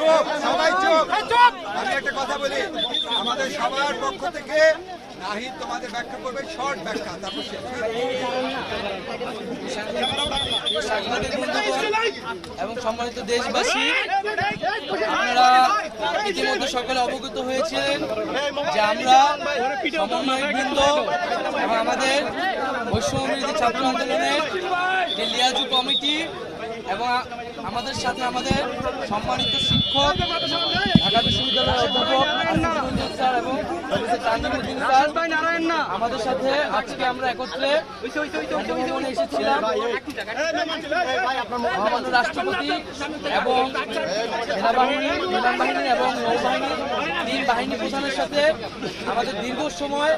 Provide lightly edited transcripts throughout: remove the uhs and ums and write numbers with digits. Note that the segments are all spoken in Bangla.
চুপ, সবাই চুপ। আমি একটা কথা বলি, আমাদের সবার পক্ষ থেকে নাহিদ তোমাদের ব্যাখ্যা করবে, শর্ট ব্যাখ্যা, তারপর শেষ। এবং সম্মানিত দেশবাসী, আপনারা ইতিমধ্যে সকলে অবগত হয়েছিলেন যে আমরা সমন্বয়কবৃন্দ এবং আমাদের বৈষম্যবিরোধী ছাত্র আন্দোলনের যে লিয়াজু কমিটি এবং আমাদের সাথে আমাদের সম্মানিত শিক্ষক ঢাকা বিশ্ববিদ্যালয়ের অধ্যাপক আসিফুজ্জামান স্যার এবং তানজিমুদ্দিন স্যার আমাদের সাথে আজকে আমরা একত্রে বঙ্গভবনে এসেছিলাম মহামান্য রাষ্ট্রপতি এবং সেনাবাহিনী, বিমান বাহিনী এবং নৌবাহিনী তিন বাহিনী প্রধানের সাথে আমাদের দীর্ঘ সময়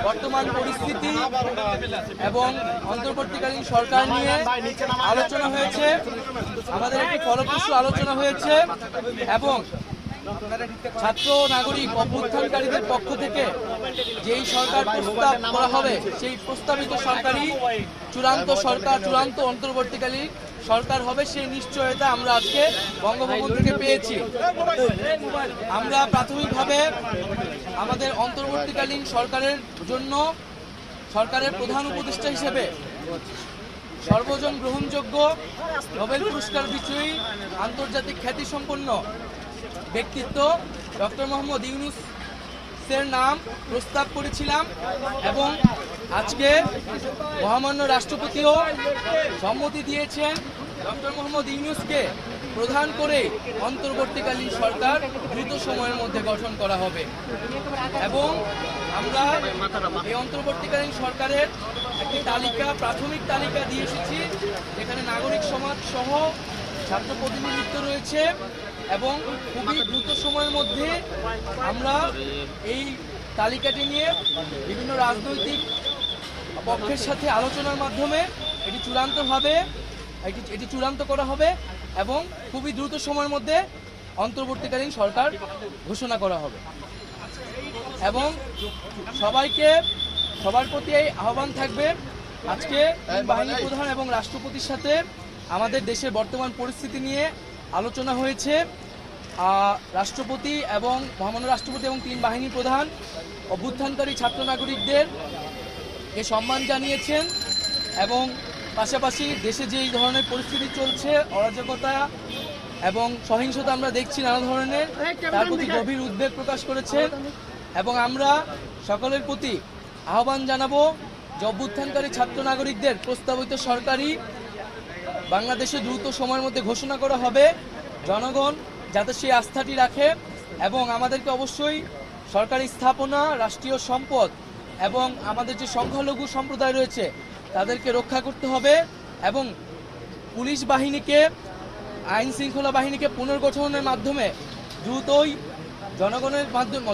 বর্তমান পরিস্থিতি এবং অন্তর্বর্তীকালীন সরকার নিয়ে আলোচনা হয়েছে। আমাদের একটি ফলপ্রসূ আলোচনা হয়েছে এবং ছাত্র নাগরিক অভ্যুত্থানকারীদের পক্ষ থেকে যেই সরকার প্রস্তাব করা হবে সেই প্রস্তাবিত সরকারই চূড়ান্ত অন্তর্বর্তীকালীন সরকার হবে, সেই নিশ্চয়তা আমরা আজকে বঙ্গভবন থেকে পেয়েছি। আমরা প্রাথমিকভাবে আমাদের অন্তর্বর্তীকালীন সরকারের জন্য সরকারের প্রধান উপদেষ্টা হিসেবে সর্বজন গ্রহণযোগ্য নোবেল পুরস্কার বিজয়ী আন্তর্জাতিক খ্যাতিসম্পন্ন ব্যক্তিত্ব ডক্টর মোহাম্মদ ইউনূসের নাম প্রস্তাব করেছিলাম এবং আজকে মহামান্য রাষ্ট্রপতিও সম্মতি দিয়েছেন ডক্টর মোহাম্মদ ইউনূসকে প্রধান করে অন্তর্বর্তীকালীন সরকার দ্রুত সময়ের মধ্যে গঠন করা হবে এবং আমরা এই অন্তর্বর্তীকালীন সরকারের একটি প্রাথমিক তালিকা দিয়ে এসেছি, যেখানে নাগরিক সমাজ সহ ছাত্র প্রতিনিধিত্ব রয়েছে এবং খুবই দ্রুত সময়ের মধ্যে আমরা এই তালিকাটি নিয়ে বিভিন্ন রাজনৈতিক পক্ষের সাথে আলোচনার মাধ্যমে এটি চূড়ান্ত করা হবে এবং খুবই দ্রুত সময়ের মধ্যে অন্তর্বর্তীকালীন সরকার ঘোষণা করা হবে এবং সবার প্রতি এই আহ্বান থাকবে। আজকে বাহিনী প্রধান এবং রাষ্ট্রপতির সাথে আমাদের দেশের বর্তমান পরিস্থিতি নিয়ে আলোচনা হয়েছে। রাষ্ট্রপতি এবং মহামান্য রাষ্ট্রপতি এবং তিন বাহিনী প্রধান অভ্যুত্থানকারী ছাত্র নাগরিকদের সম্মান জানিয়েছেন এবং পাশাপাশি দেশে যে এই ধরনের পরিস্থিতি চলছে, অরাজকতা এবং সহিংসতা আমরা দেখছি নানা ধরনের, তার প্রতি গভীর উদ্বেগ প্রকাশ করেছেন এবং আমরা সকলের প্রতি আহ্বান জানাবো যে অভ্যুত্থানকারী ছাত্র নাগরিকদের প্রস্তাবিত সরকারি বাংলাদেশে দ্রুত সময়ের মধ্যে ঘোষণা করা হবে। জনগণ যাতে সেই আস্থাটি রাখে এবং আমাদেরকে অবশ্যই সরকারি স্থাপনা, রাষ্ট্রীয় সম্পদ এবং আমাদের যে সংখ্যালঘু সম্প্রদায় রয়েছে তাদেরকে রক্ষা করতে হবে এবং পুলিশ বাহিনীকে, আইন শৃঙ্খলা বাহিনীকে পুনর্গঠনের মাধ্যমে দ্রুতই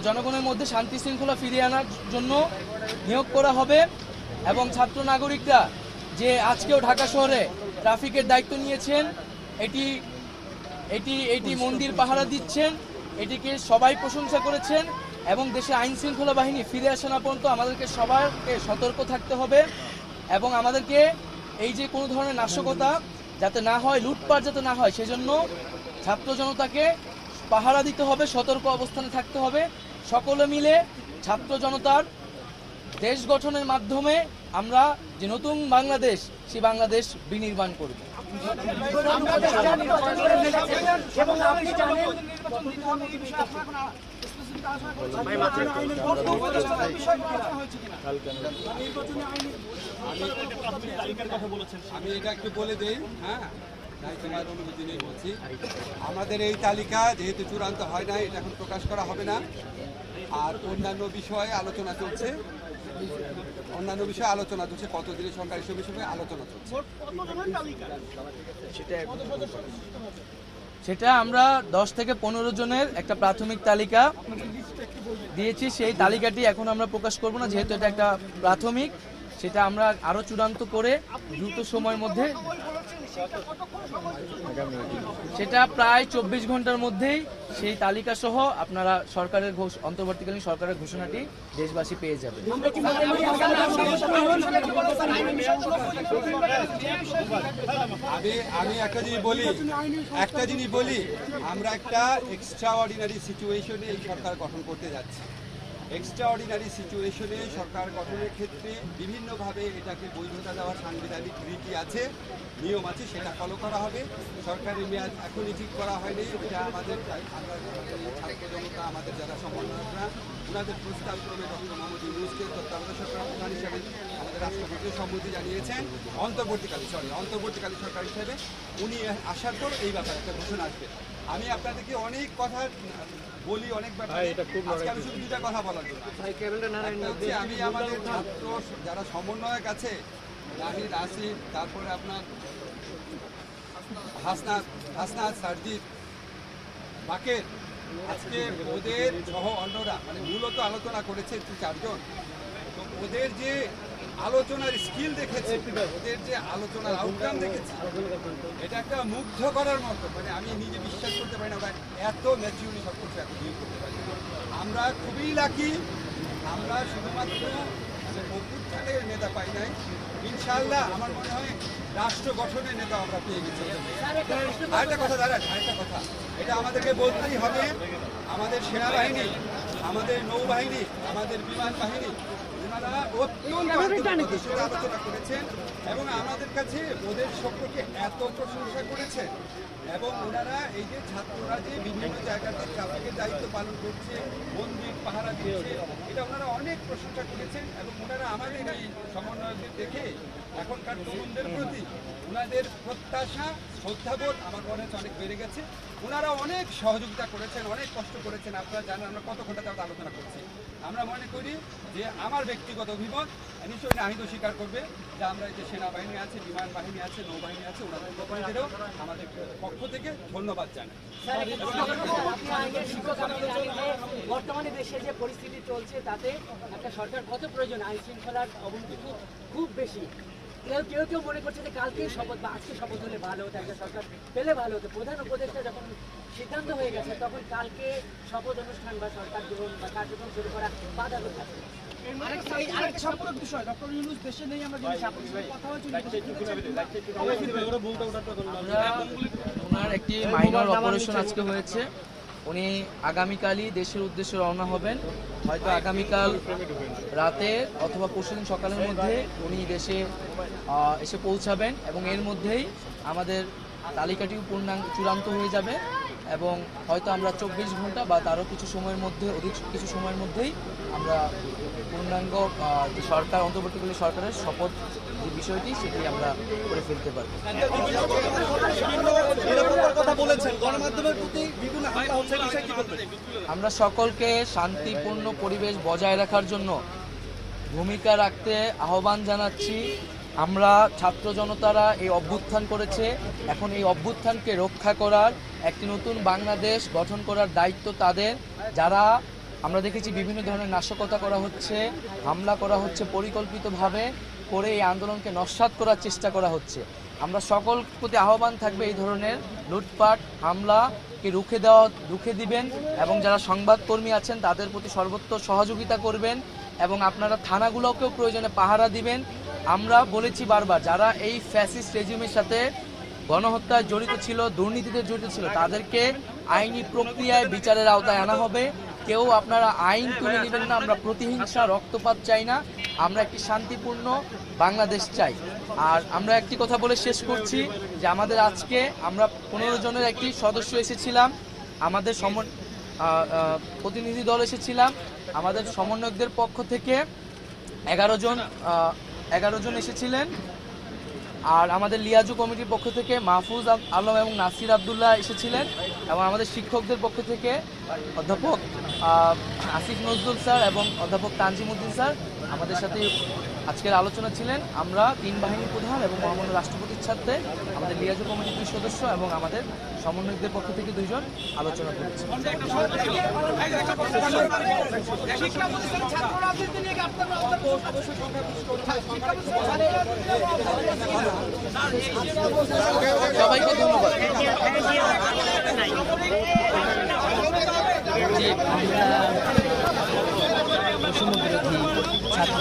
জনগণের মধ্যে শান্তি শৃঙ্খলা ফিরিয়ে আনার জন্য নিয়োগ করা হবে এবং ছাত্র নাগরিকরা যে আজকেও ঢাকা শহরে ট্রাফিকের দায়িত্ব নিয়েছেন, এটি মন্দির পাহারা দিচ্ছেন, এটিকে সবাই প্রশংসা করেছেন এবং দেশে আইন শৃঙ্খলা বাহিনী ফিরে আসা না পর্যন্ত আমাদেরকে সবাইকে সতর্ক থাকতে হবে এবং আমাদেরকে এই যে কোনো ধরনের নাশকতা যাতে না হয়, লুটপাট যাতে না হয়, সেজন্য ছাত্র জনতাকে পাহারা দিতে হবে, সতর্ক অবস্থানে থাকতে হবে। সকলে মিলে ছাত্র জনতার দেশ গঠনের মাধ্যমে আমরা যে নতুন বাংলাদেশ, সেই বাংলাদেশ বিনির্মাণ করব। আমি এটা একটু বলে দিই, হ্যাঁ, তোমার অনুমতি নেই বলছি। আমাদের এই তালিকা যেহেতু চূড়ান্ত হয় না, এটা এখন প্রকাশ করা হবে না। আর অন্যান্য বিষয়ে আলোচনা চলছে, কত দিনের সরকারি বিষয়ে আলোচনা চলছে। সেটা আমরা 10 থেকে 15 জনের একটা প্রাথমিক তালিকা দিয়েছি। সেই তালিকাটি এখন আমরা প্রকাশ করব না, যেহেতু এটা একটা প্রাথমিক। সেটা আমরা আরও চূড়ান্ত করে দ্রুত সময়ের মধ্যে সেটা প্রায় 24 ঘন্টার মধ্যেই সেই তালিকা সহ আপনারা সরকারের অন্তর্বর্তীকালীন সরকারের ঘোষণাটি দেশবাসী পেয়ে যাবে। আমি একটা জিনিস বলি আমরা একটা এক্সট্রাঅর্ডিনারি সিচুয়েশনে এই সরকার গঠন করতে যাচ্ছি। এক্সট্রাঅর্ডিনারি সিচুয়েশনে সরকার গঠনের ক্ষেত্রে বিভিন্নভাবে এটাকে বৈধতা দেওয়ার সাংবিধানিক রীতি আছে, নিয়ম আছে, সেটা ফলো করা হবে। সরকারের মেয়াদ এখনই ঠিক করা হয়নি, এটা আমাদের আমরা ছাত্র জনতা, আমাদের যারা সমন্বয়করা, ওনাদের প্রস্তাব ক্রমে ডক্টর মোহাম্মদ ইউনূসকে তত্ত্বাবধায়ক সরকার প্রধান হিসাবে আমাদের রাষ্ট্রপতিও সম্মতি জানিয়েছেন। অন্তর্বর্তীকালীন সরকার হিসেবে উনি আসার পর এই ব্যাপারে একটা ঘোষণা আসবে। আমি আপনাদেরকে অনেক কথা বলি, অনেক ব্যাপারে আজকে আমি শুধু দুটা কথা বলার জন্য আমি আমাদের ছাত্র যারা সমন্বয়ক আছে, নাহিদ, আসিফ, তারপরে আপনার হাসনাত, সারজিৎ, বাকের, আজকে ওদের সহ অন্যরা মানে মূলত আলোচনা করেছে 4জন। তো ওদের যে আলোচনার স্কিল দেখেছি, ওদের যে আলোচনার আউটকাম দেখেছি, এটা একটা মুগ্ধ করার মতো। মানে আমি নিজে বিশ্বাস করতে পারি না ওরা এত ম্যাচিউরলি সব কিছু এত ডিল করতে পারি। আমরা খুবই লাকি, আমরা শুধুমাত্র অভ্যুত্থানের নেতা পাই নাই, ইনশাআল্লাহ আমার মনে হয় রাষ্ট্র গঠনের নেতা আমরা পেয়ে গেছি। আরেকটা কথা এটা আমাদেরকে বলতেই হবে, আমাদের সেনাবাহিনী, আমাদের নৌবাহিনী, আমাদের বিমান বাহিনী, ওনারা অত্যন্ত আলোচনা করেছেন এবং আমাদের কাছে ওদের সম্পর্কে এত প্রশংসা করেছেন। এবং ওনারা এই যে ছাত্ররা যে বিভিন্ন জায়গাতে ট্রাফিকের দায়িত্ব পালন করছে, মন্দির পাহারা দিচ্ছে, এটা ওনারা অনেক প্রশংসা করেছেন। এবং ওনারা আমাদের এই সমন্বয়কদের দেখে এখনকার তরুণদের প্রতি ওনাদের প্রত্যাশা, শ্রদ্ধাবোধ আমার মনে হচ্ছে অনেক বেড়ে গেছে। ওনারা অনেক সহযোগিতা করেছেন, অনেক কষ্ট করেছেন। আপনারা জানেন আমরা কত ঘন্টা তাদের আলোচনা করছি। আমরা মনে করি যে আমার ব্যক্তিগত অভিমত, নিশ্চয়ই নাহিদও স্বীকার করবে যে আমরা এই যে সেনাবাহিনী আছে, বিমান বাহিনী আছে, নৌবাহিনী আছে, ওনাদের প্রতিনিধিদেরও আমাদের পক্ষ থেকে ধন্যবাদ জানাই। বর্তমানে দেশে যে পরিস্থিতি চলছে তাতে একটা সরকার কত প্রয়োজন, আইন শৃঙ্খলার অবনতি খুব বেশি। কেউ মনে করছে যে কালকে শপথ বা আজকে শপথ হলে ভালো হতো, একটা সরকার পেলে ভালো হতো। প্রধান উপদেষ্টা যখন সিদ্ধান্ত হয়ে গেছে তখন কালকে শপথ অনুষ্ঠান বা সরকার গ্রহণ বা কার্যক্রম শুরু করা বাধা কোথায়? ওনার একটি মাইনর অপারেশন আজকে হয়েছে। উনি আগামীকালই দেশের উদ্দেশ্যে রওনা হবেন। হয়তো আগামীকাল রাতে অথবা পরশুদিন সকালের মধ্যে উনি দেশে এসে পৌঁছাবেন এবং এর মধ্যেই আমাদের তালিকাটিও চূড়ান্ত হয়ে যাবে এবং হয়তো আমরা 24 ঘন্টা বা তারও কিছু সময়ের মধ্যে, অধিক কিছু সময়ের মধ্যেই আমরা পূর্ণাঙ্গ যে সরকার, অন্তর্বর্তীকালীন সরকারের শপথ যে বিষয়টি সেটি আমরা করে ফেলতে পারব। আমরা সকলকে শান্তিপূর্ণ পরিবেশ বজায় রাখার জন্য ভূমিকা রাখতে আহ্বান জানাচ্ছি। আমরা ছাত্র জনতারা এই অভ্যুত্থান করেছে, এখন এই অভ্যুত্থানকে রক্ষা করার, একটি নতুন বাংলাদেশ গঠন করার দায়িত্ব তাদের। যারা আমরা দেখেছি বিভিন্ন ধরনের নাশকতা করা হচ্ছে, হামলা করা হচ্ছে, পরিকল্পিতভাবে করে এই আন্দোলনকে নস্যাৎ করার চেষ্টা করা হচ্ছে। আমরা সকল প্রতি আহ্বান থাকবে এই ধরনের লুটপাট হামলাকে রুখে দিবেন এবং যারা সংবাদকর্মী আছেন তাদের প্রতি সর্বোচ্চ সহযোগিতা করবেন এবং আপনারা থানাগুলোকেও প্রয়োজনে পাহারা দিবেন। আমরা বলেছি বারবার, যারা এই ফ্যাসিস্ট রেজিমের সাথে গণহত্যায় জড়িত ছিল, দুর্নীতিতে জড়িত ছিল, তাদেরকে আইনি প্রক্রিয়ায় বিচারের আওতায় আনা হবে। কেউ আপনারা আইন তুলে নেবেন না। আমরা প্রতিহিংসা, রক্তপাত চাই না। আমরা একটি শান্তিপূর্ণ বাংলাদেশ চাই। আর আমরা একটি কথা বলে শেষ করছি যে আমাদের আজকে আমরা 15 জনের একটি সদস্য এসেছিলাম, আমাদের প্রতিনিধি দল এসেছিলাম, আমাদের সমন্বয়কদের পক্ষ থেকে 11 জন এসেছিলেন। আর আমাদের লিয়াজু কমিটির পক্ষ থেকে মাহফুজ আলম এবং নাসির আবদুল্লাহ এসেছিলেন এবং আমাদের শিক্ষকদের পক্ষ থেকে অধ্যাপক আসিফ নজরুল স্যার এবং অধ্যাপক তানজিম উদ্দিন স্যার আমাদের সাথে আজকের আলোচনা ছিলেন আমরা 3 বাহিনী প্রধান এবং মহামান্য রাষ্ট্রপতির সাথে আমাদের লিয়াজু কমিটির 2 সদস্য এবং আমাদের সমন্বয়কদের পক্ষ থেকে 2 জন আলোচনা করেছি। সবাইকে ধন্যবাদ। যে আমরা বৈষম্য বিরোধী ছাত্র